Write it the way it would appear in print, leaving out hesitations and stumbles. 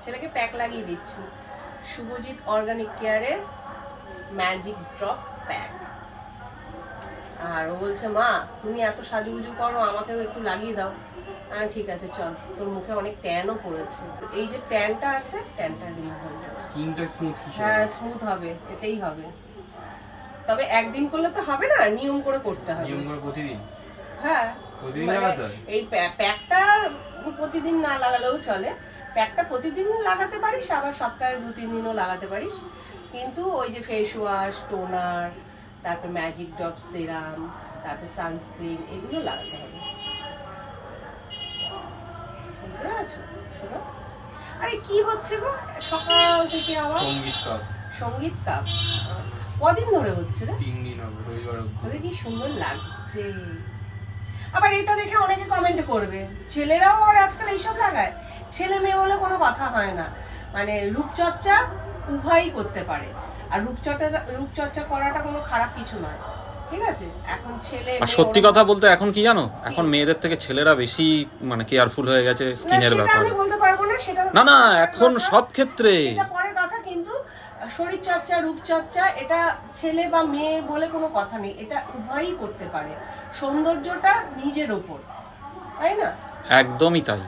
ছেলেকে প্যাক লাগিয়ে দিচ্ছি, শুভজিৎ অর্গানিক কেয়ারের ম্যাজিক ড্রপ প্যাক। আর ও বলছে মা তুমি এত সাজুগুজু করো, আমাকেও একটু লাগিয়ে দাও। ঠিক আছে চল, তোর মুখে অনেক ট্যানও পড়েছে, এই যে ট্যানটা আছে ট্যানটা রিমুভ হয়ে যাবে, স্কিনটা স্মুথ। হ্যাঁ স্মুথ হবে, এতেই হবে। তবে একদিন করলে তো হবে না, নিয়ম করে করতে হবে। নিয়ম করে প্রতিদিন? হ্যাঁ, প্রতিদিন লাগাতে হয়? এই প্যাকটা প্রতিদিন না লাগালেও চলে, প্যাকটা প্রতিদিন লাগাতে পারিস, আবার সপ্তাহে 2-3 দিনও লাগাতে পারিস। কিন্তু ওই যে ফেস ওয়াশ, টোনার, তারপর ম্যাজিক ড্রপ সিরাম, তারপর সানস্ক্রিন, এগুলো লাগাতে হবে। বুঝতে পারছো? শোনো, আরে কি হচ্ছে গো সকাল থেকে আওয়াজ? সঙ্গীত কাপ। কদিন ধরে হচ্ছে রে? 3 দিন হবে, রবিবার অবধি। কি সুন্দর লাগছে। আবার এটা দেখে অনেকে কমেন্ট করবে, ছেলেরাও আর আজকাল এইসব লাগায়। ছেলে মেয়ে বলে কোনো কথা হয় না, মানে রূপচর্চা উভয়ই করতে পারে, আর রূপচর্চা করাটা কোনো খারাপ কিছু নয়, ঠিক আছে? এখন ছেলে আর সত্যি কথা বলতে এখন কি জানো, এখন মেয়েদের থেকে ছেলেরা বেশি মানে কেয়ারফুল হয়ে গেছে স্কিনের ব্যাপারে। আমি বলতে পারবো না সেটা, না এখন সব ক্ষেত্রে সেটা পরের কথা। কিন্তু শরীর চর্চা, রূপচর্চা, এটা ছেলে বা মেয়ে বলে কোনো কথা নেই, এটা উভয়ই করতে পারে। সৌন্দর্যটা নিজের ওপর, তাই না? একদমই তাই।